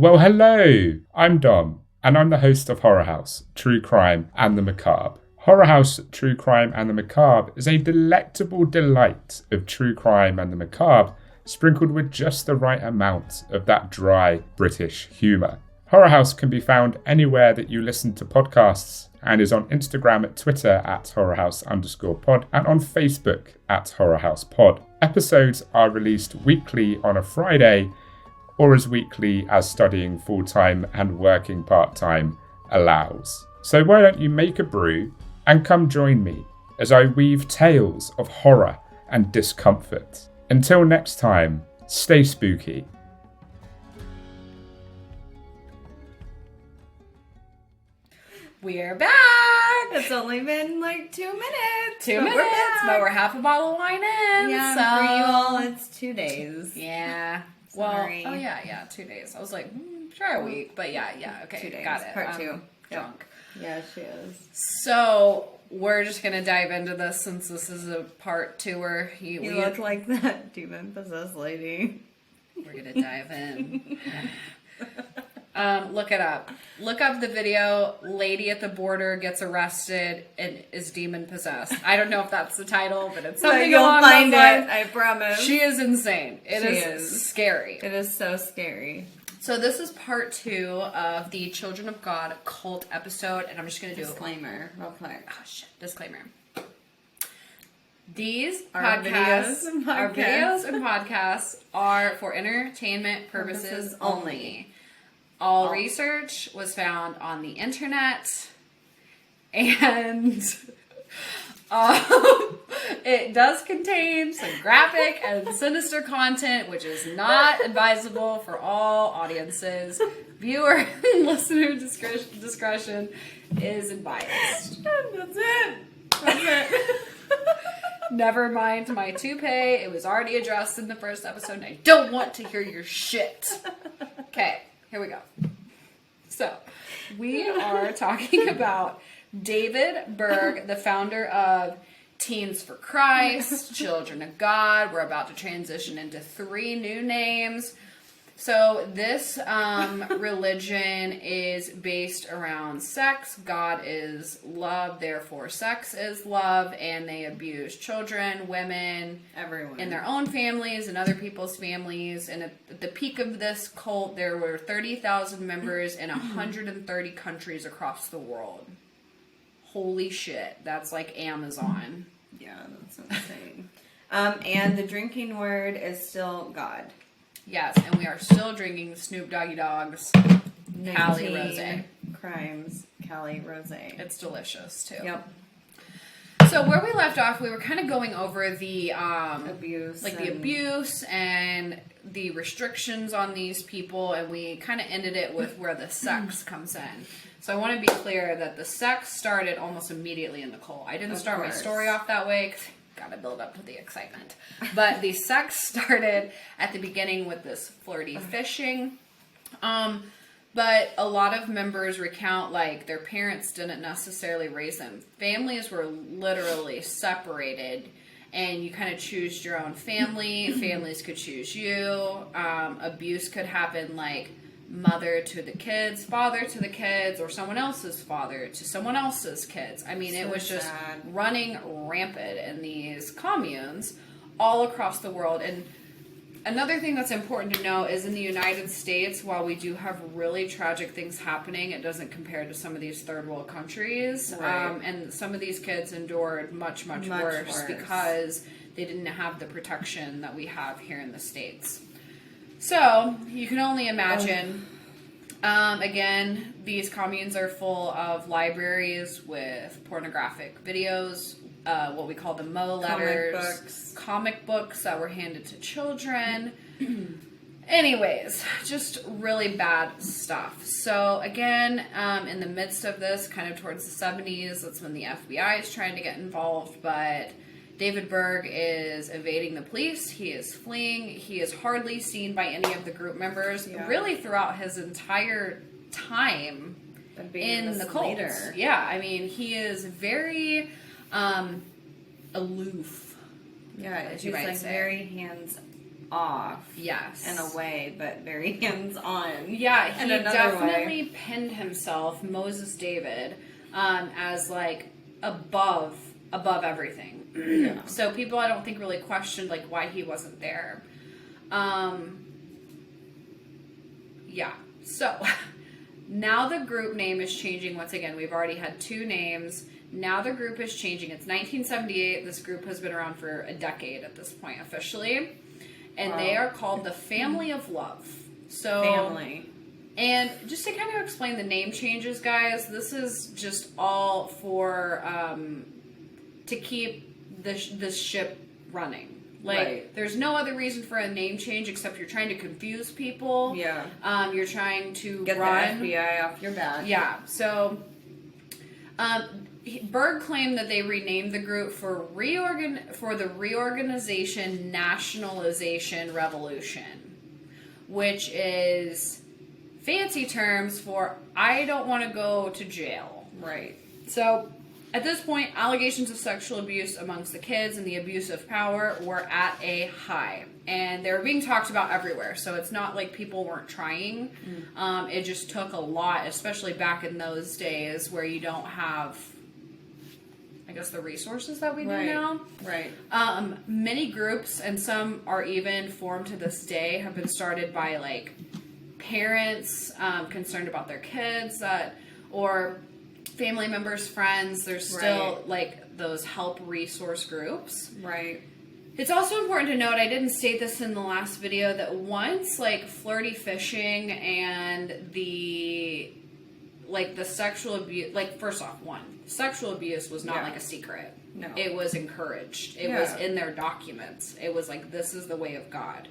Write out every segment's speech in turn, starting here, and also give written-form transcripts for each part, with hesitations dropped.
Well, hello, I'm Dom, and I'm the host of Horror House, True Crime and the Macabre. Horror House, True Crime and the Macabre is a delectable delight of true crime and the macabre, sprinkled with just the right amount of that dry British humour. Horror House can be found anywhere that you listen to podcasts and is on Instagram and Twitter at horrorhouse_pod and on Facebook at horrorhousepod. Episodes are released weekly on a Friday or as weekly as studying full-time and working part-time allows. So why don't you make a brew and come join me as I weave tales of horror and discomfort. Until next time, stay spooky. We're back! It's only been like 2 minutes. 2 minutes, but we're half a bottle of wine in. Yeah, so... for you all, it's 2 days. Yeah. Sorry. Well, 2 days. I was like, try a week, but yeah, okay, 2 days. got it. Part 2. Drunk. Yeah, she is. So, we're just gonna dive into this since this is a part 2 where you look like that demon-possessed lady. We're gonna dive in. Look it up. Look up the video, lady at the border gets arrested and is demon possessed. I don't know if that's the title, but it's something you'll along find those lines. I promise. She is insane. She is scary. It is so scary. So this is part 2 of the Children of God cult episode, and I'm just going to do disclaimer real quick. Oh shit, disclaimer. These Our podcasts, videos and podcasts are for entertainment purposes only. All research was found on the internet, and it does contain some graphic and sinister content, which is not advisable for all audiences. Viewer and listener discretion is advised. That's it. Never mind my toupee. It was already addressed in the first episode, and I don't want to hear your shit. Okay. Here we go. So, we are talking about David Berg, the founder of Teens for Christ, Children of God. We're about to transition into 3 new names. So, this religion is based around sex. God is love, therefore sex is love, and they abuse children, women, everyone in their own families and other people's families. And at the peak of this cult, there were 30,000 members in 130 countries across the world. Holy shit, that's like Amazon. Yeah, that's insane. And the drinking word is still God. Yes, and we are still drinking Snoop Doggy Dogg's Cali Rosé. Crimes, Cali Rosé. It's delicious too. Yep. So where we left off, we were kind of going over the abuse, the abuse and the restrictions on these people, and we kind of ended it with where the sex comes in. So I want to be clear that the sex started almost immediately in the cult. I didn't start my story off that way. Gotta build up to the excitement. But the sex started at the beginning with this flirty fishing. But a lot of members recount like their parents didn't necessarily raise them. Families were literally separated, and you kind of choose your own family. Families could choose you. Abuse could happen like mother to the kids, father to the kids, or someone else's father to someone else's kids. I mean, so it was just running rampant in these communes all across the world. And another thing that's important to know is in the United States, while we do have really tragic things happening, it doesn't compare to some of these third world countries. Right. And some of these kids endured much worse because they didn't have the protection that we have here in the States. So, you can only imagine, again, these communes are full of libraries with pornographic videos, what we call the Mo letters, comic books that were handed to children. Anyways, just really bad stuff. So, again, in the midst of this, kind of towards the 70s, that's when the FBI is trying to get involved, but David Berg is evading the police. He is fleeing. He is hardly seen by any of the group members, really throughout his entire time in the cult. Yeah, I mean, he is very aloof. Yeah, he's like very hands off. Yes. In a way, but very hands-on. Yeah, he in another definitely way. pinned himself, Moses David, as like above everything. Yeah. So people, I don't think, really questioned like why he wasn't there. Yeah. So now the group name is changing once again. We've already had 2 names. Now the group is changing. It's 1978. This group has been around for a decade at this point officially. And they are called the Family of Love. So Family. And just to kind of explain the name changes, guys, this is just all for to keep this ship running. Like, Right. There's no other reason for a name change except you're trying to confuse people. Yeah. You're trying to Get run. the FBI off your back. Yeah. So, Berg claimed that they renamed the group for the Reorganization Nationalization Revolution, which is fancy terms for I don't want to go to jail. Right. So, at this point, allegations of sexual abuse amongst the kids and the abuse of power were at a high. And they were being talked about everywhere. So it's not like people weren't trying. It just took a lot, especially back in those days where you don't have, I guess, the resources that we do now. Right. Many groups, and some are even formed to this day, have been started by like parents concerned about their kids or family members, friends. There's still like those help resource groups. Right. It's also important to note, I didn't state this in the last video, that once like flirty fishing and the sexual abuse, like first off, sexual abuse was not like a secret. No. It was encouraged. It was in their documents. It was like, this is the way of God.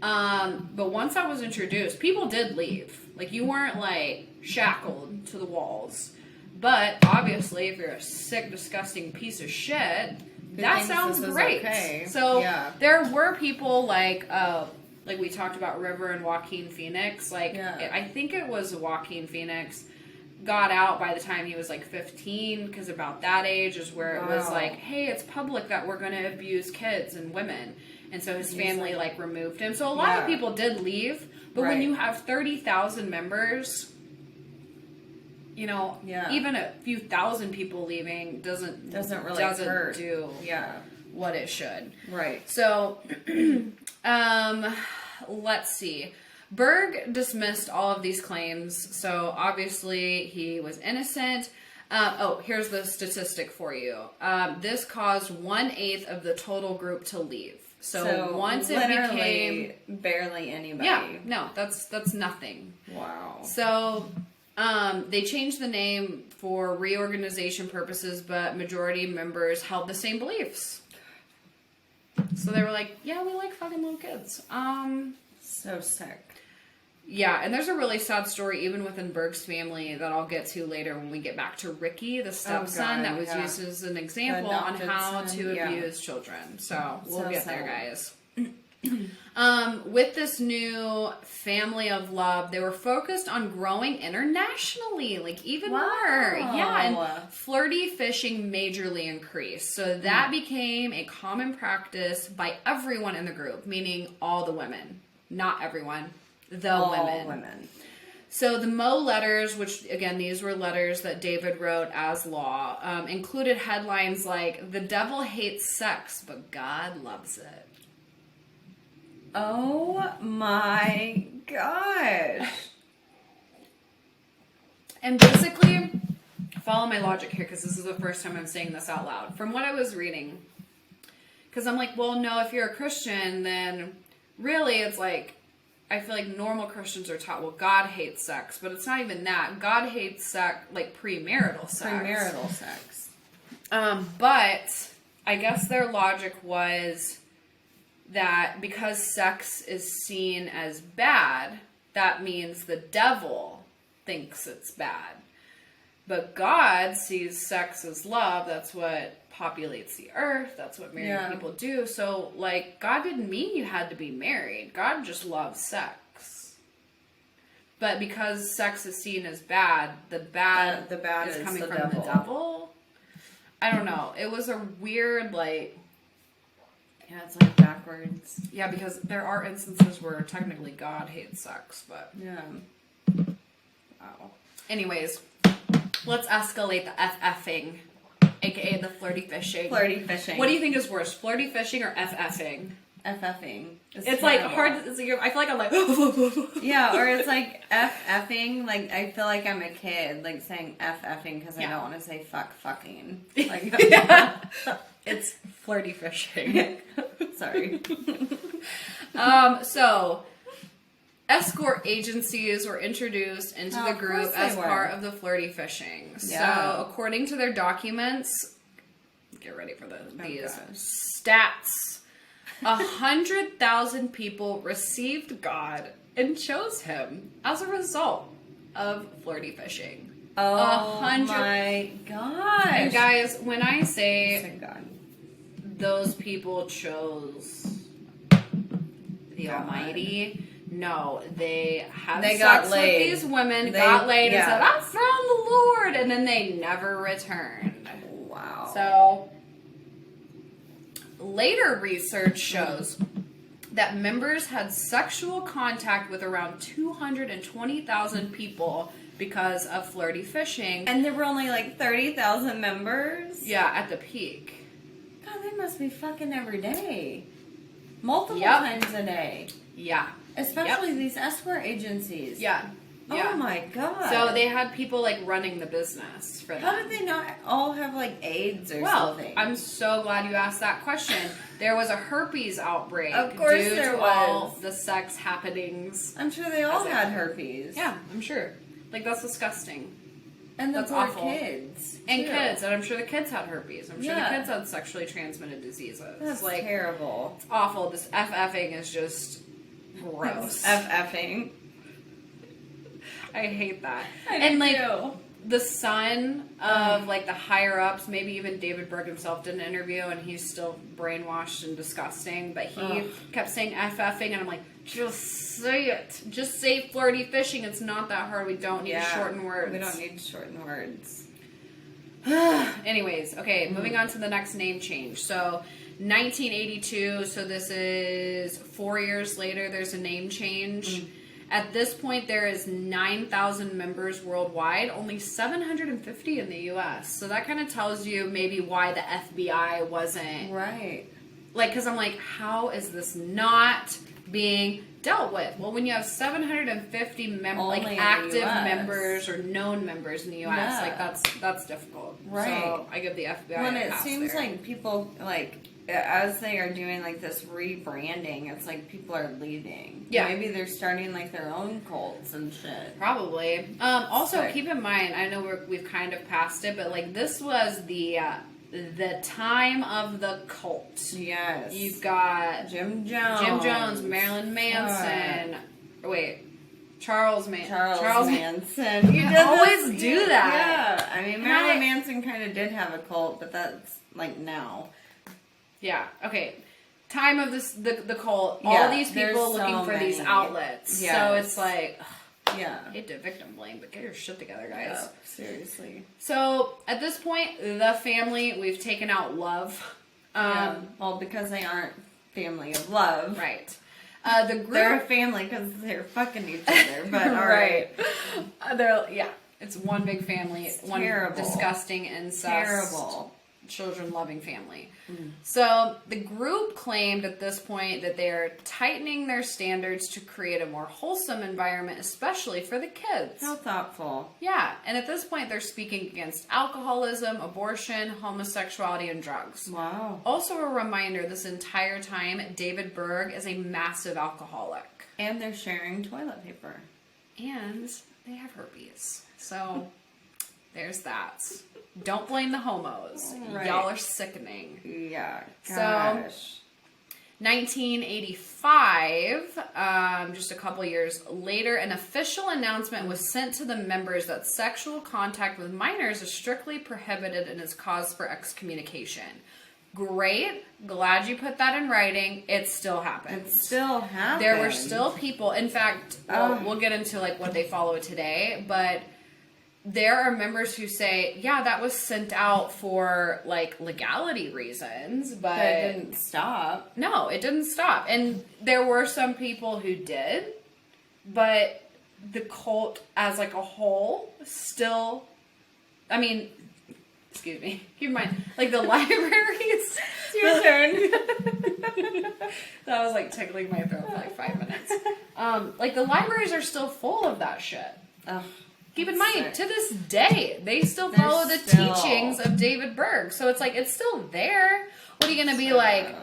But once that was introduced, people did leave. Like, you weren't like shackled to the walls. But obviously, if you're a sick, disgusting piece of shit, that sounds great. Okay. So there were people like we talked about River and Joaquin Phoenix. I think it was Joaquin Phoenix got out by the time he was like 15, because about that age is where it was like, hey, it's public that we're going to abuse kids and women. And so his family like removed him. So a lot of people did leave. But when you have 30,000 members, you know, even a few thousand people leaving doesn't really hurt. Do what it should. Right. So, let's see. Berg dismissed all of these claims. So obviously he was innocent. Here's the statistic for you. This caused 1/8 of the total group to leave. So once it became barely anybody. Yeah, no, that's nothing. Wow. So they changed the name for reorganization purposes, but majority members held the same beliefs. So they were like, yeah, we like fucking little kids. So sick. Yeah, and there's a really sad story even within Berg's family that I'll get to later when we get back to Ricky, the stepson that was used as an example on how to abuse children. So we'll get there, guys. With this new family of love, they were focused on growing internationally, like even more. Yeah, and flirty fishing majorly increased. So that became a common practice by everyone in the group, meaning all the women. Not everyone. All women. So the Mo letters, which again, these were letters that David wrote as law, included headlines like, "The devil hates sex, but God loves it." Oh my gosh. And basically, follow my logic here, because this is the first time I'm saying this out loud. From what I was reading, because I'm like, well, no, if you're a Christian, then really it's like, I feel like normal Christians are taught, well, God hates sex, but it's not even that. God hates sex, like premarital sex. But I guess their logic was that because sex is seen as bad, that means the devil thinks it's bad. But God sees sex as love. That's what populates the earth. That's what married people do. So, like, God didn't mean you had to be married. God just loves sex. But because sex is seen as bad, the bad is coming from the devil. I don't know. It was a weird, like, Yeah, it's like backwards. Yeah, because there are instances where technically God hates sex, but... Yeah. Wow. Anyways, let's escalate the FFing, aka the flirty fishing. Flirty fishing. What do you think is worse, flirty fishing or FFing? FFing. It's like hard. I feel like I'm like. Yeah, or it's like FFing. Like I feel like I'm a kid, like saying FFing because I don't want to say fucking. Like, yeah. It's flirty fishing. Sorry. So escort agencies were introduced into the group as part of the flirty fishing. Yeah. So according to their documents, get ready for these stats. 100,000 people received God and chose him as a result of flirty fishing. Oh my gosh. And guys, when I say God. those people chose the Almighty, no, they had sex with these women, got laid, and said, I found the Lord, and then they never returned. Wow. So... later research shows that members had sexual contact with around 220,000 people because of flirty fishing. And there were only like 30,000 members? Yeah, at the peak. God, they must be fucking every day. Multiple times a day. Yeah. Especially these escort agencies. Yeah. Oh my God. So they had people like running the business for them. How did they not all have like AIDS or something? I'm so glad you asked that question. There was a herpes outbreak. Of course due there to was. all the sex happenings. I'm sure they all had herpes. Yeah, I'm sure. Like, that's disgusting. And that's poor awful. Kids. And too. kids. And I'm sure the kids had herpes. I'm sure the kids had sexually transmitted diseases. That's like terrible. It's awful. This FFing is just gross. FFing. I hate that. I like do. The son of like the higher ups, maybe even David Berg himself did an interview, and he's still brainwashed and disgusting. But he kept saying FFing, and I'm like, just say it. Just say flirty fishing. It's not that hard. We don't need to shorten words. We don't need to shorten words. Anyways, okay, moving on to the next name change. So 1982, so this is 4 years later, there's a name change. At this point, there is 9,000 members worldwide, only 750 in the U.S. So that kind of tells you maybe why the FBI wasn't... Right. Like, because I'm like, how is this not being dealt with? Well, when you have 750 active members or known members in the U.S., like, that's difficult. Right. So I give the FBI When a it pass seems there. like people, like, as they are doing, like, this rebranding, it's like people are leaving. Yeah. Maybe they're starting, like, their own cults and shit. Probably. Also, keep in mind, I know we've kind of passed it, but, like, this was the time of the cult. Yes. You've got Jim Jones, Marilyn Manson. Charles Manson. You always do that. Yeah. I mean, Marilyn Manson kind of did have a cult, but that's, like, now. Yeah. Okay. Time of this the cult. All these people looking for these outlets. Yes. So it's like, I hate to victim blame, but get your shit together, guys. Yeah, seriously. So at this point, the family, we've taken out love. Well, because they aren't family of love, right? The group, they're a family because they're fucking each other. But all right. It's one big family. It's one disgusting incest. Terrible. Children-loving family. So the group claimed at this point that they're tightening their standards to create a more wholesome environment, especially for the kids. How thoughtful. Yeah, and at this point they're speaking against alcoholism, abortion, homosexuality, and drugs. Wow. Also a reminder, this entire time, David Berg is a massive alcoholic. And they're sharing toilet paper. And they have herpes. So there's that. Don't blame the homos. Right. Y'all are sickening. Yeah. Gosh. So, 1985, just a couple years later, an official announcement was sent to the members that sexual contact with minors is strictly prohibited and is cause for excommunication. Great. Glad you put that in writing. It still happens. It still happens. There were still people. In fact, we'll get into like what they follow today, but there are members who say, yeah, that was sent out for like legality reasons, but it didn't stop. No, it didn't stop. And there were some people who did, but the cult as like a whole still, I mean, excuse me, keep in mind, like the libraries. It's your turn. That was like tickling my throat for like 5 minutes. Like the libraries are still full of that shit. Ugh. Keep in mind, to this day, they still follow the teachings of David Berg. So it's like, it's still there. What are you going to be like?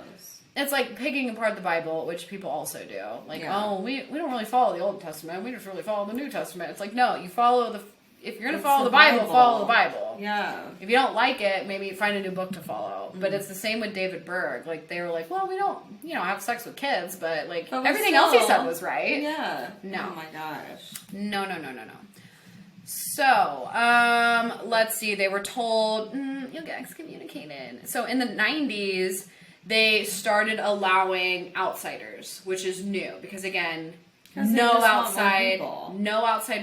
It's like picking apart the Bible, which people also do. Like, oh, we don't really follow the Old Testament. We just really follow the New Testament. It's like, no, you follow the... If you're going to follow the Bible, follow the Bible. Yeah. If you don't like it, maybe find a new book to follow. But it's the same with David Berg. Like, they were like, well, we don't, have sex with kids, but, like, everything else he said was right. Yeah. No. Oh, my gosh. No. So, let's see. They were told, you'll get excommunicated. So, in the 90s, they started allowing outsiders, which is new. Because, again... No outside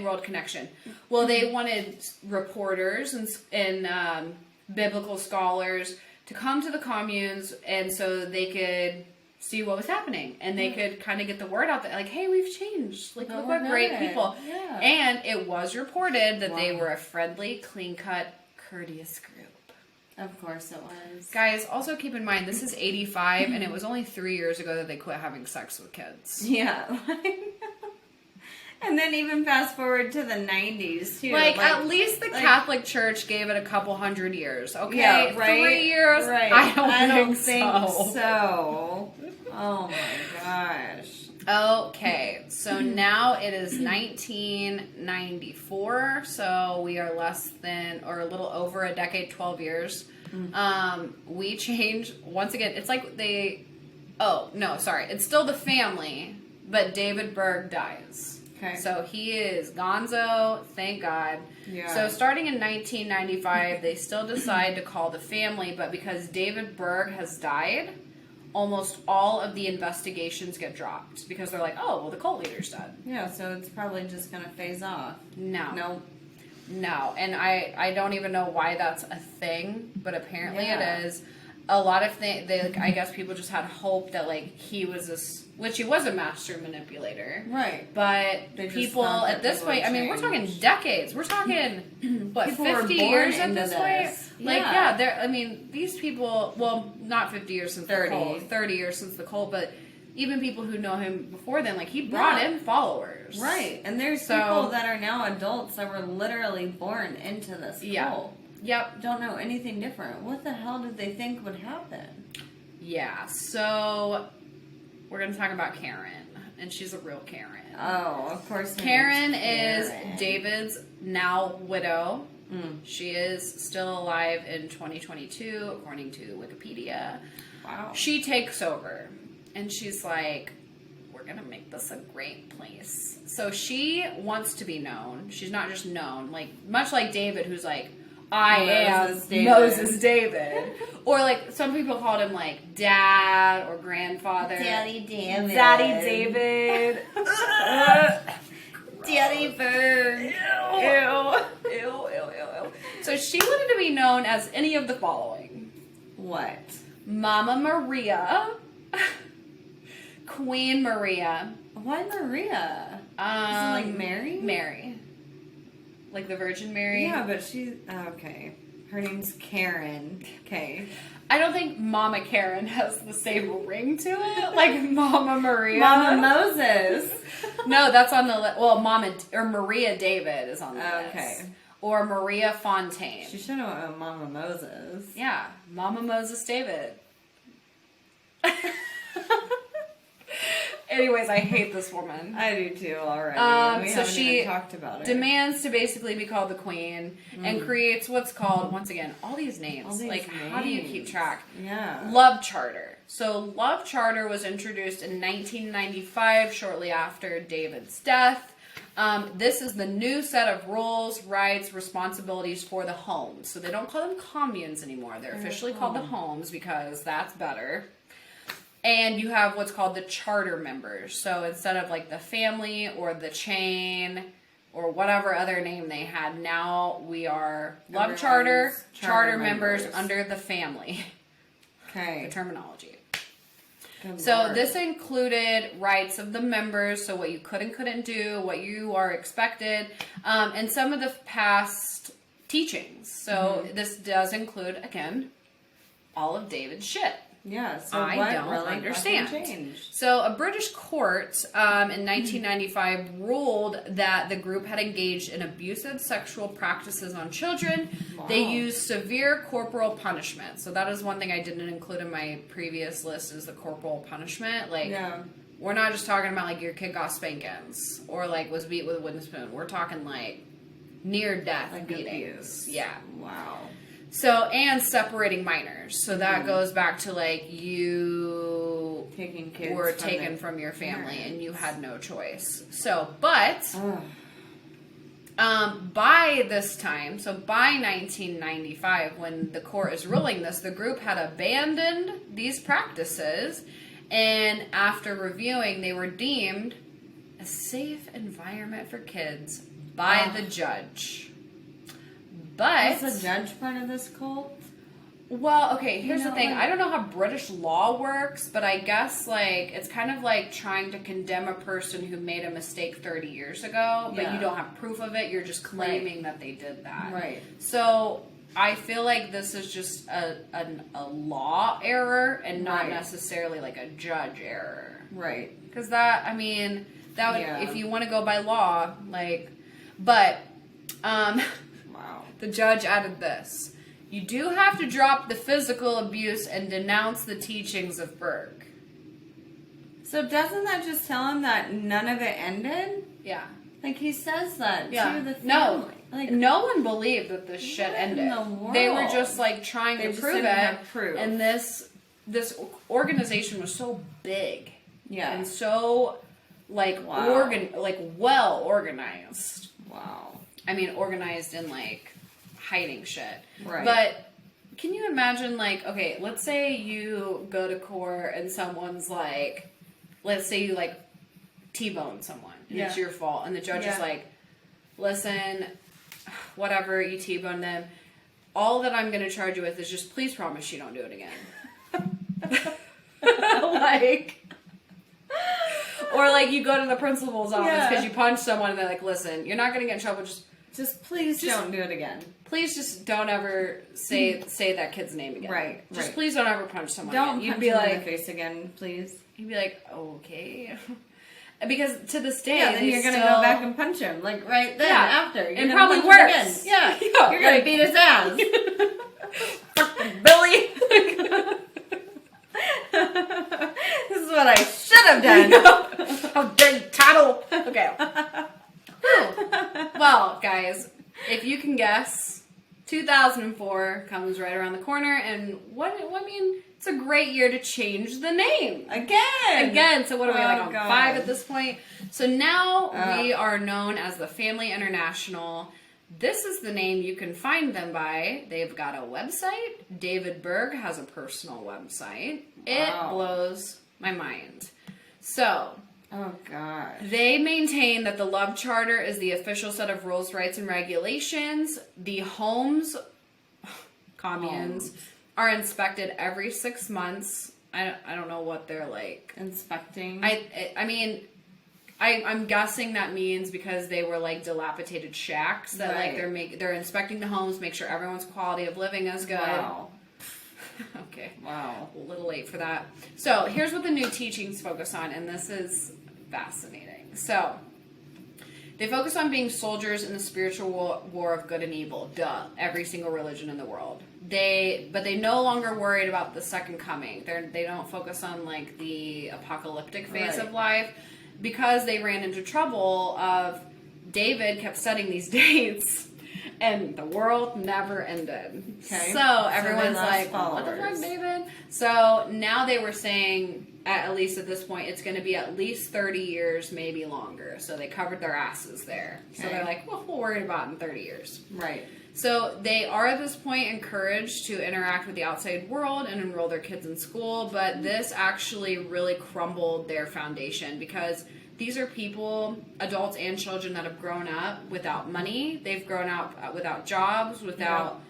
world connection. Well, they wanted reporters and biblical scholars to come to the communes, and so they could see what was happening, and they could kind of get the word out there, like, "Hey, we've changed. Like, look what great people." Yeah. And it was reported that they were a friendly, clean-cut, courteous group. Of course it was. Guys, also keep in mind, this is 85, and it was only 3 years ago that they quit having sex with kids. Yeah. And then even fast forward to the 90s, too. Like at least the Catholic Church gave it a couple hundred years, okay? Yeah, right? 3 years? Right. I don't think so. Oh, my gosh. Okay, so now it is 1994, so we are less than, or a little over a decade, 12 years. We changed, once again, it's like it's still the family, but David Berg dies. Okay. So he is gonzo, thank God. Yeah. So starting in 1995, they still decide to call the family, but because David Berg has died, almost all of the investigations get dropped because they're like, oh, well, the cult leader's dead. Yeah, so it's probably just going to phase off. No. And I don't even know why that's a thing, but apparently it is. A lot of things, I guess people just had hope that, like, he was which he was a master manipulator. Right. But people at this point, I mean, we're talking decades. We're talking, what, people 50 years at this point? Like, these people, well, not 50 years since 30. the cult, 30 years since the cult, but even people who know him before then, like, he brought in followers. Right. And there's people that are now adults that were literally born into this cult. Yep. Don't know anything different. What the hell did they think would happen? Yeah, so we're going to talk about Karen, and she's a real Karen. Oh, of course. Karen is David's now widow. She is still alive in 2022, according to Wikipedia. Wow. She takes over, and she's like, we're going to make this a great place. So she wants to be known. She's not just known, like much like David, who's like, I am Moses David. Or like some people called him like dad or grandfather. Daddy David. Daddy Berg. Ew. So she wanted to be known as any of the following. What? Mama Maria. Queen Maria. Why Maria? Is it like Mary? Mary. Like the Virgin Mary? Yeah, but okay. Her name's Karen. Okay. I don't think Mama Karen has the same ring to it. Like Mama Maria. Mama Moses. No, that's on the list. Well, Maria David is on the list. Okay. Or Maria Fontaine. She should have went with Mama Moses. Yeah. Mama Moses David. Anyways, I hate this woman. I do too already. We so haven't she even talked about it. Demands to basically be called the queen and creates what's called, once again, all these names. How do you keep track? Yeah. Love Charter. So Love Charter was introduced in 1995, shortly after David's death. This is the new set of rules, rights, responsibilities for the homes. So they don't call them communes anymore. They're officially called the homes because that's better. And you have what's called the charter members. So instead of like the family or the chain or whatever other name they had. Now we are Love Everyone's Charter members under the family. Okay. The terminology. Good So Lord. this included rights of the members, so what you could and couldn't do, what you are expected, and some of the past teachings. So this does include, again, all of David's shit. Yeah, so I what don't really understand. fucking changed? So a British court in 1995 ruled that the group had engaged in abusive sexual practices on children. Wow. They used severe corporal punishment. So that is one thing I didn't include in my previous list is the corporal punishment. Like, Yeah. we're not just talking about like your kid got spankings or like was beat with a wooden spoon. We're talking like near death Like beatings. abuse. Yeah. Wow. So, and separating minors. So that goes back to like you Taking kids were from taken their from your family and you parents. had no choice. So, but Ugh. by this time, so by 1995, when the court is ruling this, the group had abandoned these practices, and after reviewing, they were deemed a safe environment for kids by the judge. But Was the judge part of this cult? well, okay, here's know, the thing. like- I don't know how British law works, but I guess, like, it's kind of like trying to condemn a person who made a mistake 30 years ago, but Yeah. you don't have proof of it. You're just claiming that they did that. Right. So I feel like this is just a law error and not Right. necessarily, like, a judge error. Right. Because that, I mean, that would, Yeah. if you want to go by law, like, but, Wow. the judge added this. You do have to drop the physical abuse and denounce the teachings of Berg. So doesn't that just tell him that none of it ended? Yeah. Like he says that Yeah. to the family. No. Like No one believed that this shit What in ended. the They were world? just like trying They to just prove didn't it. have proof. And this organization was so big. Yeah. And so like Wow. well organized. Wow. I mean organized in like hiding shit. Right. But can you imagine, like, okay, let's say you go to court and someone's like, let's say you, like, T-bone someone and it's Yeah. your fault. And the judge is Yeah. like, listen, whatever, you T-bone them. All that I'm going to charge you with is just please promise you don't do it again. Like... Or, like, you go to the principal's office Yeah. because you punched someone and they're like, listen, you're not going to get in trouble, Just please don't do it again. please just don't ever say that kid's name again. Right, Just right. please don't ever punch someone Don't again. punch him in the face again, please. You'd be like, okay. Because to this day, Yeah, then they you're gonna still- go back and punch him, like right then Yeah. after. You're And gonna probably punch him worse. again. Yeah, Yeah, you're gonna like- beat his ass. Billy. This is what I should have done. How dare you tattle. Okay. Well, guys, if you can guess, 2004 comes right around the corner, and I mean, it's a great year to change the name. Again, so what are we, like, Oh, on God. 5 at this point? So now we are known as the Family International. This is the name you can find them by. They've got a website. David Berg has a personal website. It Wow. blows my mind. So, Oh God. they maintain that the Love Charter is the official set of rules, rights, and regulations. The homes, communes, are inspected every 6 months. I don't know what they're like. Inspecting. I mean, I'm guessing that means because they were like dilapidated shacks that like Right. they're inspecting the homes, make sure everyone's quality of living is good. Wow. Okay. Wow. A little late for that. So here's what the new teachings focus on, and this is fascinating. So they focus on being soldiers in the spiritual war of good and evil. Duh. Every single religion in the world. But they no longer worried about the second coming. They don't focus on like the apocalyptic phase Right. of life because they ran into trouble of David kept setting these dates. And the world never ended. Okay. So everyone's they lost like, what the fuck, followers. David? So now they were saying, at least at this point, it's going to be at least 30 years, maybe longer. So they covered their asses there. So Okay. they're like, well, we'll worry about it in 30 years. Right. So they are at this point encouraged to interact with the outside world and enroll their kids in school, but this actually really crumbled their foundation because these are people, adults and children, that have grown up without money. They've grown up without jobs, without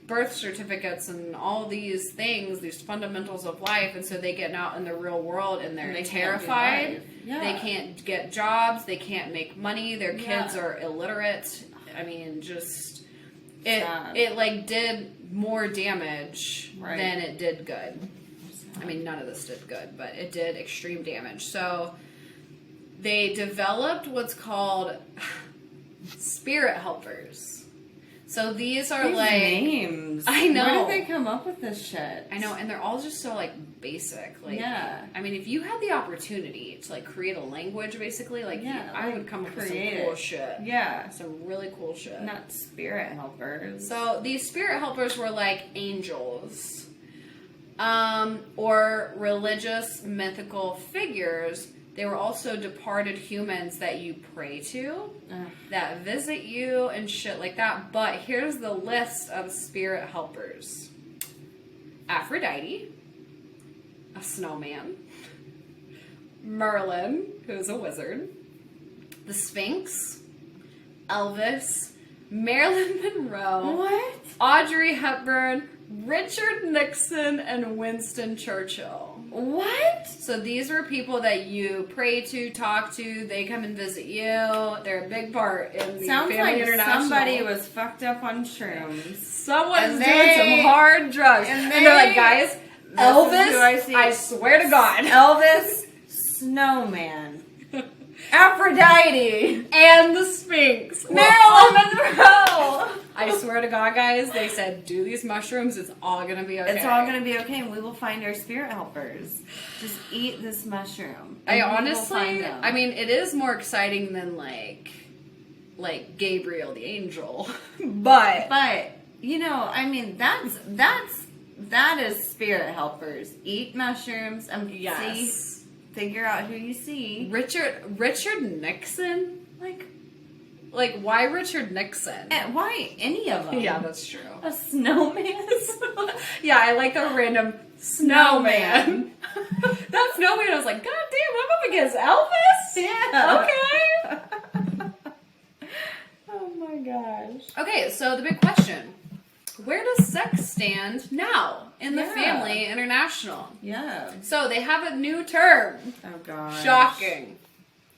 birth certificates and all these things, these fundamentals of life, and so they get out in the real world and they're terrified. They can't get jobs, they can't make money, their kids are illiterate. I mean, just it like did more damage than it did good. I mean, none of this did good, but it did extreme damage. So they developed what's called spirit helpers. So these are These like names. I know. Where did they come up with this shit? I know, and they're all just so like basic. Like, I mean, if you had the opportunity to like create a language, basically, like, I would come up with some cool shit. Yeah, some really cool shit. Not spirit helpers. So these spirit helpers were like angels, or religious mythical figures. They were also departed humans that you pray to, that visit you and shit like that. But here's the list of spirit helpers. Aphrodite, a snowman. Merlin, who's a wizard. The Sphinx. Elvis. Marilyn Monroe. Audrey Hepburn. Richard Nixon, and Winston Churchill. What? So these were people that you pray to, talk to. They come and visit you. They're a big part in the Sounds Family like International. Somebody was fucked up on shrooms. Someone's doing some hard drugs. And they're like, guys, Elvis, I swear to God. Elvis, Snowman, Aphrodite, and the Sphinx. Marilyn Monroe. I swear to God, guys, they said, do these mushrooms, it's all going to be okay. It's all going to be okay, and we will find our spirit helpers. Just eat this mushroom. I honestly, I mean, it is more exciting than, like Gabriel the angel. But, you know, I mean, that is spirit helpers. Eat mushrooms and see, figure out who you see. Richard Nixon? Like, why Richard Nixon? And why any of them? Yeah, that's true. A snowman? Yeah, I like the random snowman. That snowman, I was like, God damn, I'm up against Elvis? Yeah. Okay. Oh my gosh. Okay, so the big question. Where does sex stand now in the Family International? Yeah. So they have a new term. Oh gosh. Shocking.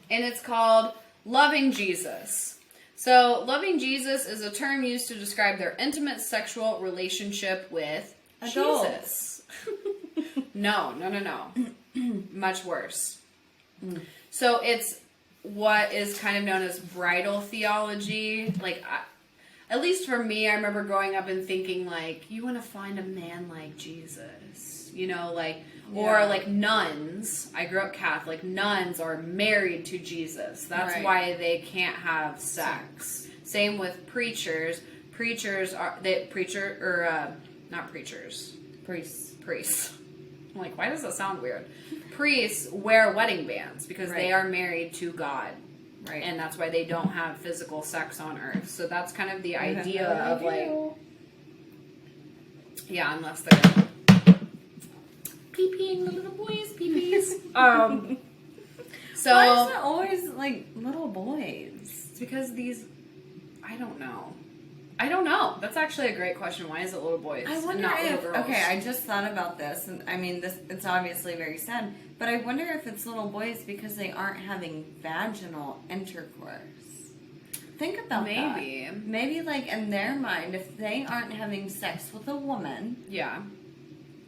And it's called loving Jesus. So, loving Jesus is a term used to describe their intimate sexual relationship with Jesus. No. Much worse. So, it's what is kind of known as bridal theology. Like, at least for me, I remember growing up and thinking, like, you want to find a man like Jesus. You know, like... Or like nuns. I grew up Catholic. Nuns are married to Jesus. That's why they can't have sex. Same with preachers. Priests. I'm like, why does that sound weird? Priests wear wedding bands because they are married to God. Right. And that's why they don't have physical sex on earth. So that's kind of the idea of like... Yeah, unless they're... pee-peeing the little boys' pee-pees. So why is it always like little boys? It's because these, I don't know. That's actually a great question. Why is it little boys and not little girls? Okay, I just thought about this, and I mean, it's obviously very sad, but I wonder if it's little boys because they aren't having vaginal intercourse. Think about that. Maybe like in their mind, if they aren't having sex with a woman,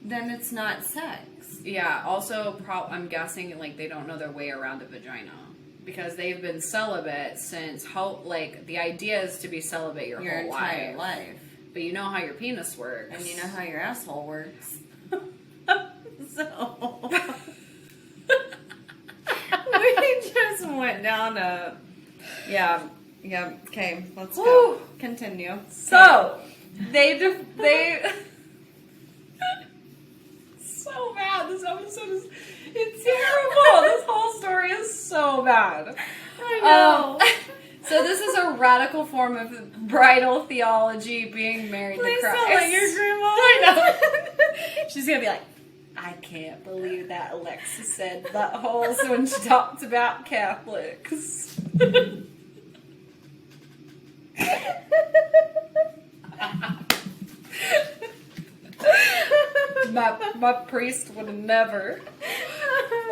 then it's not sex. Yeah, also, I'm guessing, like, they don't know their way around a vagina. Because they've been celibate since, the idea is to be celibate your whole entire life. But you know how your penis works. And you know how your asshole works. So... we just went down a... Yeah, okay, let's go. Continue. So, they so bad. This episode is it's terrible. This whole story is so bad. I know. So this is a radical form of bridal theology, being married to Christ. Please don't let your grandma. I know. She's gonna be like, I can't believe that Alexa said buttholes when she talked about Catholics. my priest would have never.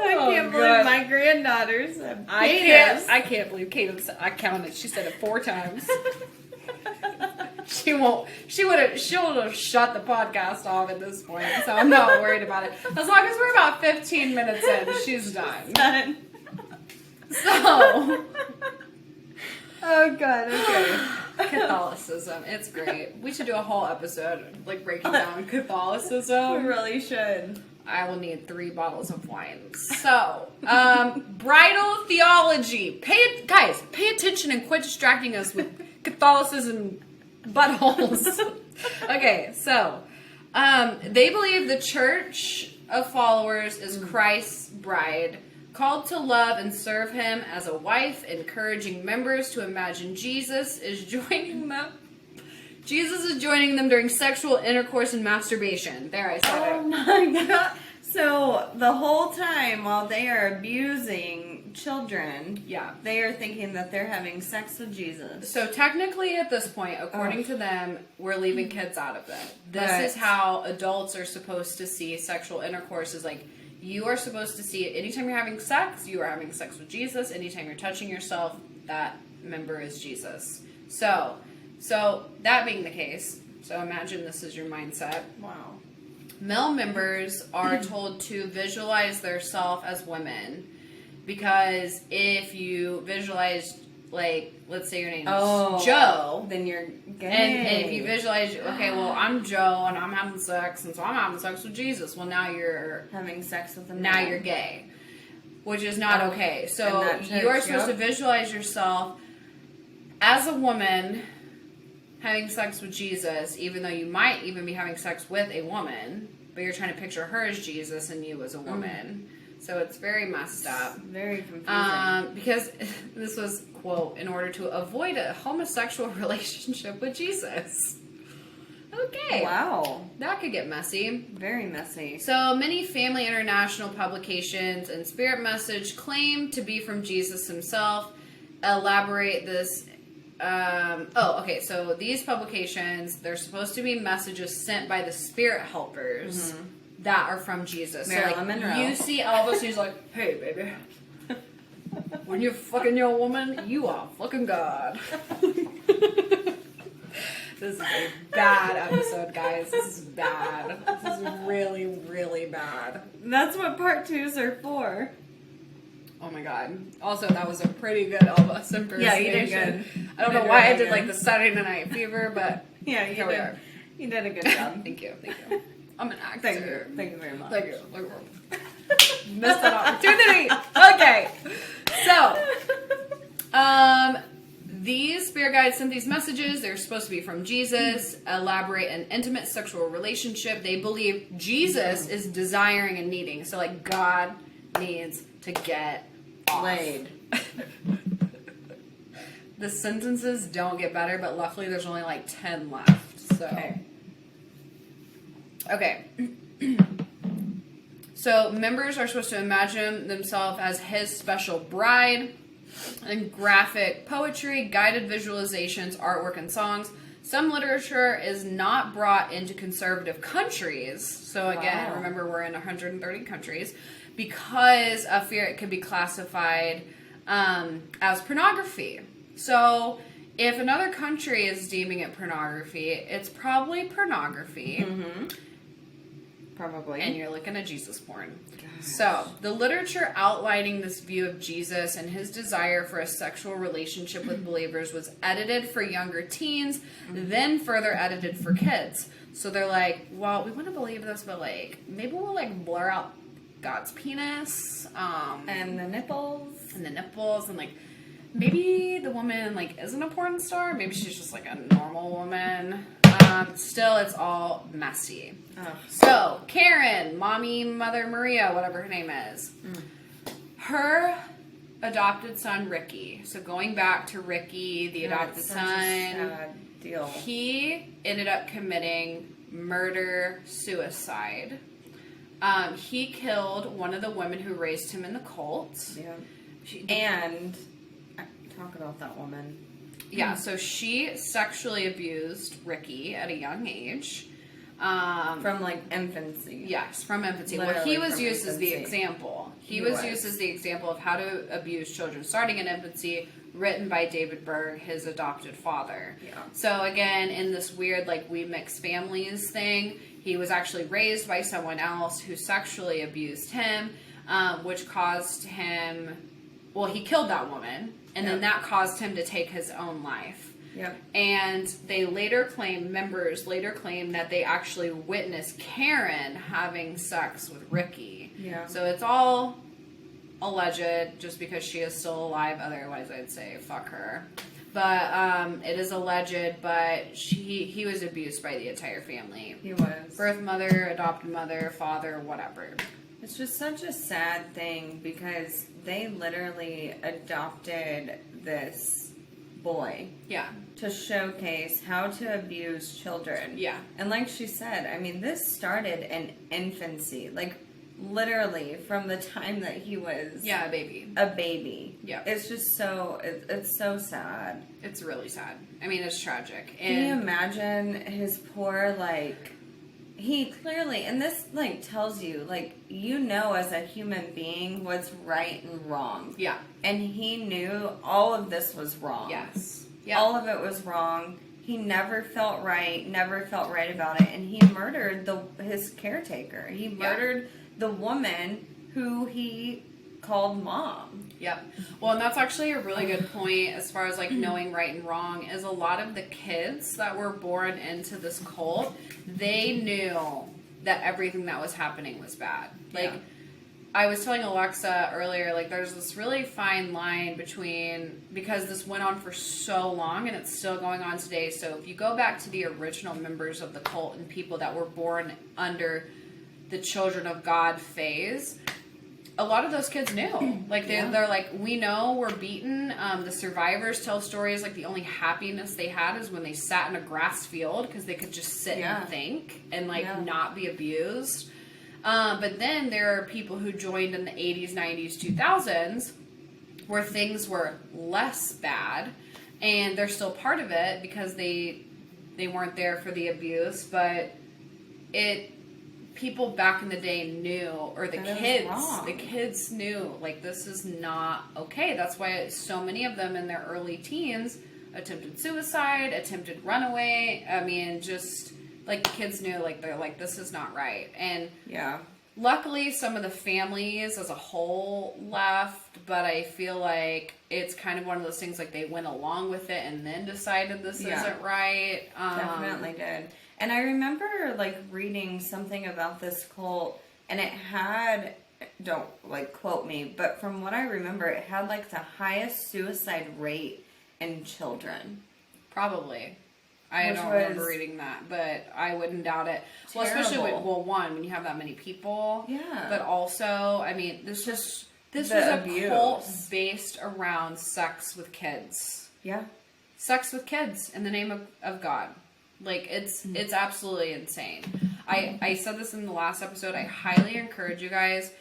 I can't believe my granddaughters have I can't believe Cadence. I counted. She said it 4 times. She won't. She'll have shut the podcast off at this point, so I'm not worried about it. As long as we're about 15 minutes in, she's done. Done. So. Oh God. Okay. Catholicism. It's great. We should do a whole episode like breaking down Catholicism. We really should. I will need 3 bottles of wine. So, bridal theology. Guys, pay attention and quit distracting us with Catholicism buttholes. Okay, so they believe the church of followers is Christ's bride, called to love and serve him as a wife, encouraging members to imagine Jesus is joining them. Jesus is joining them during sexual intercourse and masturbation. There, I said it. Oh my God. So the whole time while they are abusing children, Yeah. they are thinking that they're having sex with Jesus. So technically at this point, according to them, we're leaving kids out of it. This is how adults are supposed to see sexual intercourse, is like, you are supposed to see it anytime you're having sex, you are having sex with Jesus. Anytime you're touching yourself, that member is Jesus. So that being the case, so imagine this is your mindset. Wow. Male members are told to visualize themselves as women, because if you visualize, like, let's say your name is Joe, then you're gay. and if you visualize, okay, well, I'm Joe and I'm having sex, and so I'm having sex with Jesus. Well, now you're having sex with a man. now you're gay, which is not okay. So you are supposed to visualize yourself as a woman having sex with Jesus, even though you might even be having sex with a woman, but you're trying to picture her as Jesus and you as a woman. So it's very messed up. Very confusing. Because this was, quote, in order to avoid a homosexual relationship with Jesus. Okay. Wow. That could get messy. Very messy. So many Family International publications and Spirit Message claim to be from Jesus himself. Elaborate this. So these publications, they're supposed to be messages sent by the spirit helpers that are from Jesus. Marilyn so like, Monroe. you see Elvis, he's like, hey, baby, when you're fucking your woman, you are fucking God. This is a bad episode, guys. This is bad. This is really, really bad. That's what part 2s are for. Oh my God. Also, that was a pretty good Elvis impersonation. Yeah, you did good. I don't know why I did like the Saturday Night Fever, but yeah, here we are. You did a good job. Thank you. I'm an actor. Thank you. Thank you very much. Thank you. Missed an opportunity. Okay. So, these spirit guides sent these messages. They're supposed to be from Jesus. Elaborate an intimate sexual relationship. They believe Jesus is desiring and needing. So, like, God needs to get off. Laid. The sentences don't get better, but luckily there's only like 10 left. So, okay. So members are supposed to imagine themselves as his special bride. And graphic poetry, guided visualizations, artwork, and songs. Some literature is not brought into conservative countries. So again, remember we're in 130 countries. Because of fear it could be classified as pornography. So if another country is deeming it pornography, it's probably pornography. Probably. And you're looking at Jesus porn. Gosh. So the literature outlining this view of Jesus and his desire for a sexual relationship with believers was edited for younger teens, then further edited for kids. So they're like, well, we want to believe this, but like, maybe we'll like blur out God's penis, and the nipples, and like maybe the woman like isn't a porn star. Maybe she's just like a normal woman. Still, it's all messy. Ugh. So Karen, Mommy, Mother Maria, whatever her name is, her adopted son, Ricky. So going back to Ricky, the adopted son, sad deal. He ended up committing murder-suicide. He killed one of the women who raised him in the cult. Yeah. And talk about that woman. Yeah, so she sexually abused Ricky at a young age. From like infancy. Yes, from infancy. Literally well, he was from used as the infancy. example. He was used as the example of how to abuse children starting in infancy, written by David Berg, his adopted father. Yeah. So again, in this weird, like, we mix families thing, he was actually raised by someone else who sexually abused him, which caused him, well, he killed that woman, and then that caused him to take his own life. Yep. And they members later claim that they actually witnessed Karen having sex with Ricky. Yeah. So it's all alleged just because she is still alive. Otherwise, I'd say fuck her. But it is alleged, but he was abused by the entire family. He was. Birth mother, adopted mother, father, whatever. It's just such a sad thing because they literally adopted this boy. Yeah. To showcase how to abuse children. Yeah. And like she said, I mean, this started in infancy. Like, literally, from the time that he was... Yeah, a baby. A baby. Yeah. It's just so... It's so sad. It's really sad. I mean, it's tragic. And Can you imagine his poor, like... He clearly... And this, like, tells you, like, you know as a human being what's right and wrong. Yeah. And he knew all of this was wrong. Yes. Yeah. All of it was wrong. He never felt right about it, and he murdered his caretaker. He murdered the woman who he called mom. Yep. Well, and that's actually a really good point as far as like knowing right and wrong is a lot of the kids that were born into this cult, they knew that everything that was happening was bad. Like, I was telling Alexa earlier, like, there's this really fine line between, because this went on for so long and it's still going on today. So if you go back to the original members of the cult and people that were born under the Children of God phase, a lot of those kids knew. Like, they're like, we know we're beaten. The survivors tell stories like the only happiness they had is when they sat in a grass field because they could just sit and think and, like, not be abused. But then there are people who joined in the 80s, 90s, 2000s where things were less bad, and they're still part of it because they weren't there for the abuse, but people back in the day knew, or the kids knew, like, this is not okay. That's why so many of them in their early teens attempted suicide, attempted runaway. I mean, just... like, the kids knew, like, they're like, this is not right. And luckily, some of the families as a whole left, but I feel like it's kind of one of those things, like, they went along with it and then decided this isn't right. Definitely did. And I remember, like, reading something about this cult, and it had, don't, like, quote me, but from what I remember, it had, like, the highest suicide rate in children. Probably. I don't remember reading that, but I wouldn't doubt it. Well, especially when you have that many people. Yeah. But also, I mean, this was a cult based around sex with kids. Yeah. Sex with kids in the name of God. Like, it's absolutely insane. I said this in the last episode. I highly encourage you guys.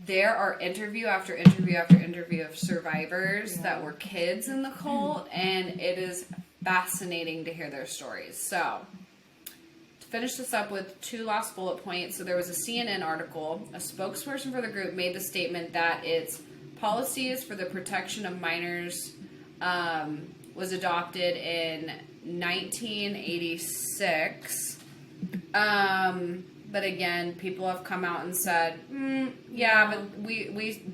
There are interview after interview after interview of survivors that were kids in the cult, and it is fascinating to hear their stories. So, to finish this up with two last bullet points. So there was a CNN article. A spokesperson for the group made the statement that its policies for the protection of minors was adopted in 1986. But again, people have come out and said, but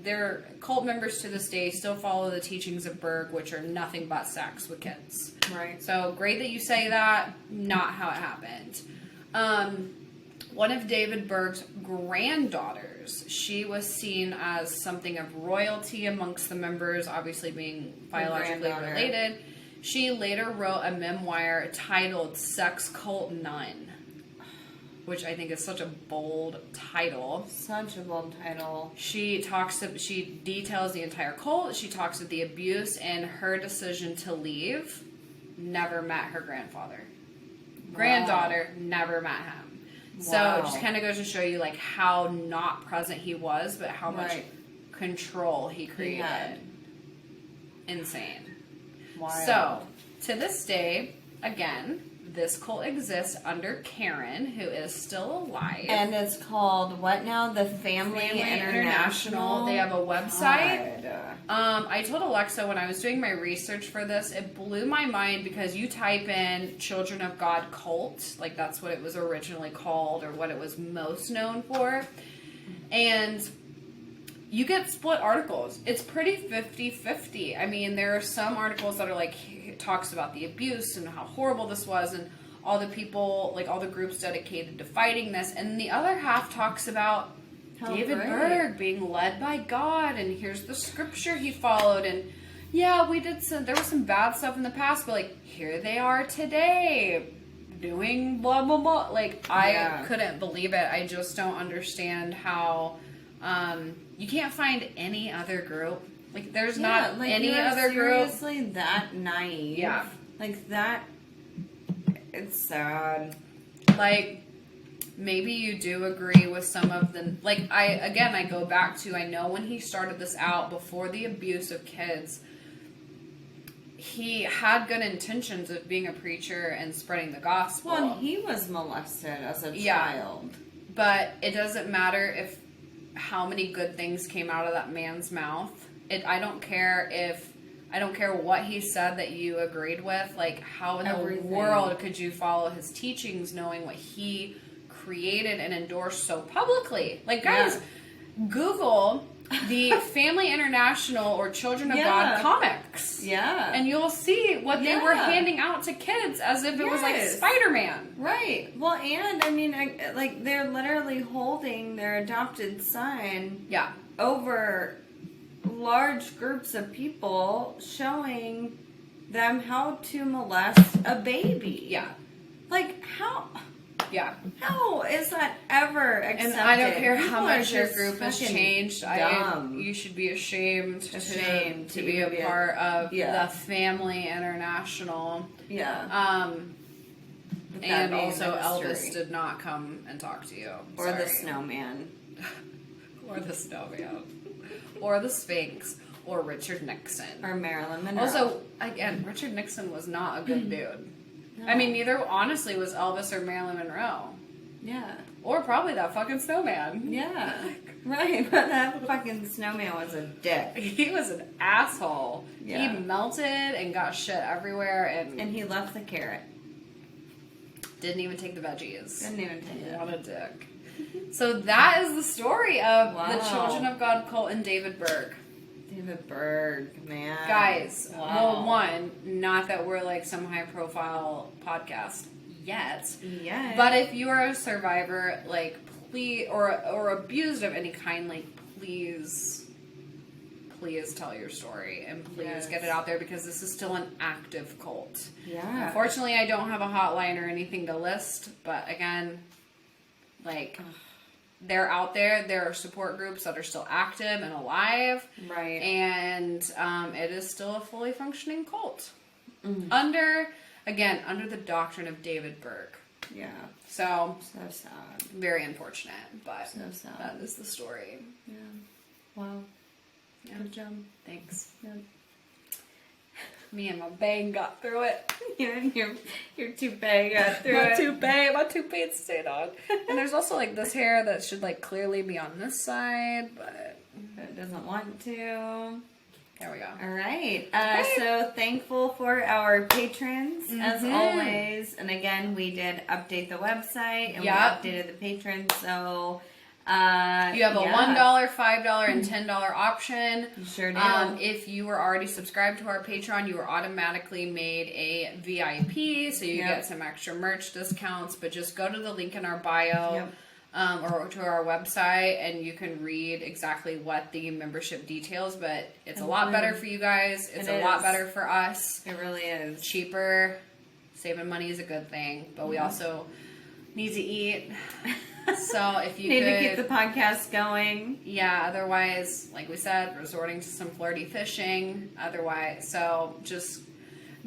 their cult members to this day still follow the teachings of Berg, which are nothing but sex with kids. Right. So great that you say that. Not how it happened. One of David Berg's granddaughters, she was seen as something of royalty amongst the members, obviously being biologically related. She later wrote a memoir titled Sex Cult Nun. which I think is such a bold title. Such a bold title. She details the entire cult. She talks of the abuse and her decision to leave. Never met her grandfather. Granddaughter, never met him. So it just kind of goes to show you like how not present he was, but how much control he created. Insane. Wild. So to this day, again, this cult exists under Karen, who is still alive. And it's called what now? The Family International. They have a website. I told Alexa when I was doing my research for this, it blew my mind because you type in Children of God cult, like that's what it was originally called or what it was most known for. And you get split articles. It's pretty 50-50. I mean, there are some articles that are like, it talks about the abuse and how horrible this was and all the people, like all the groups dedicated to fighting this. And the other half talks about David Berg being led by God and here's the scripture he followed. And yeah, there was some bad stuff in the past, but like, here they are today doing blah, blah, blah. Like, I couldn't believe it. I just don't understand how, you can't find any other group. Like, there's not like any other group. Seriously, that naive. Yeah. Like, that. It's sad. Like, maybe you do agree with some of the. Like, I go back to, I know when he started this out, before the abuse of kids, he had good intentions of being a preacher and spreading the gospel. Well, and he was molested as a child. But it doesn't matter if how many good things came out of that man's mouth. I don't care what he said that you agreed with. Like, how in the world could you follow his teachings knowing what he created and endorsed so publicly? Like, guys, Google the Family International or Children of God comics. Yeah. And you'll see what they were handing out to kids as if it was like Spider-Man. Right. Well, and I mean, like, they're literally holding their adopted son over large groups of people, showing them how to molest a baby. Yeah. Like, how... Yeah. How is that ever accepted? And I don't care how much your group has changed. You should be ashamed to be a part of the Family International. Yeah. And also Elvis did not come and talk to you. Or the snowman. Or the snowman. Or the Sphinx. Or Richard Nixon. Or Marilyn Monroe. Also, again, Richard Nixon was not a good dude. No. I mean, neither, honestly, was Elvis or Marilyn Monroe. Yeah. Or probably that fucking snowman. Yeah. Right, but that fucking snowman was a dick. He was an asshole. Yeah. He melted and got shit everywhere. And he left the carrot. Didn't even take the veggies. Didn't even take it. What a dick. So that is the story of the Children of God cult and David Berg. David Berg, man. Guys, well, one, not that we're like some high profile podcast yet. Yeah. But if you are a survivor, like, please, or abused of any kind, like, please tell your story and please get it out there, because this is still an active cult. Yeah. Unfortunately, I don't have a hotline or anything to list, but again, like, they're out there. There are support groups that are still active and alive. Right. And it is still a fully functioning cult. Mm-hmm. Under the doctrine of David Berg. Yeah. So sad. Very unfortunate, but so sad. That is the story. Yeah. Wow. Yeah. Good job. Thanks. Yeah. Me and my bang got through it. You and your toupee got through it. My toupee stayed on. And there's also like this hair that should like clearly be on this side, but it doesn't want to. There we go. All right. So thankful for our patrons as always. And again, we did update the website and we updated the patrons. So you have a $1, $5, and $10 option. You sure do. If you were already subscribed to our Patreon, you were automatically made a VIP, so you get some extra merch discounts. But just go to the link in our bio or to our website, and you can read exactly what the membership details. But it's a lot better for you guys. It's a lot better for us. It really is. Cheaper. Saving money is a good thing, but we also Need to eat. So if you need could, to keep the podcast going. Yeah, otherwise, like we said, resorting to some flirty fishing. Otherwise, so just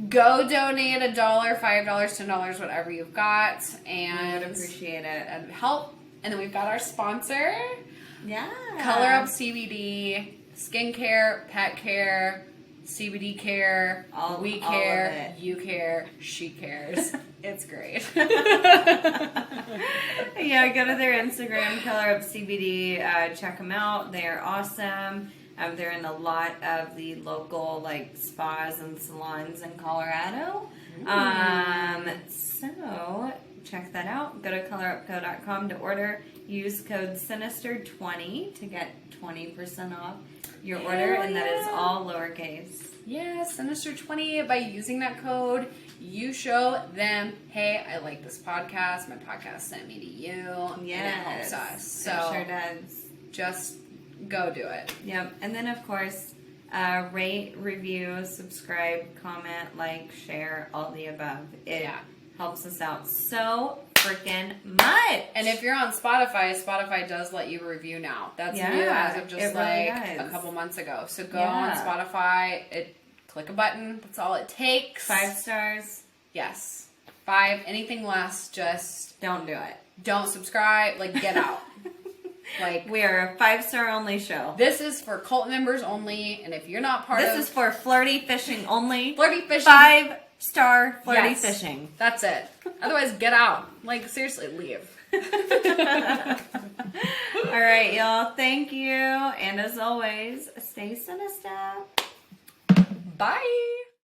go donate $1, $5, $10, whatever you've got, and I would appreciate it. and help. And then we've got our sponsor, Yeah. Color Up CBD, skincare, pet care, CBD care, we all care, of it. you care, she cares. It's great. Yeah, go to their Instagram, Color Up CBD. Check them out. They're awesome. They're in a lot of the local like spas and salons in Colorado. So check that out. Go to colorupco.com to order. Use code Sinister20 to get 20% off your order, and that is all lowercase. Yeah, Sinister20. By using that code, you show them, hey, I like this podcast. My podcast sent me to you. And it helps us. So it sure does. Just go do it. Yep. And then, of course, rate, review, subscribe, comment, like, share, all the above. It helps us out so freaking much. And if you're on Spotify does let you review now. That's new as of just a couple months ago. So go on Spotify, click a button. That's all it takes. 5 stars. Yes. 5. Anything less, just don't do it. Don't subscribe. Like, get out. Like, we are a 5-star only show. This is for cult members only, and if you're not part of this is for flirty fishing only. Flirty fishing. 5-star flirty fishing. That's it. Otherwise, get out. Like, seriously, leave. All right, y'all. Thank you. And as always, stay sinister. Bye.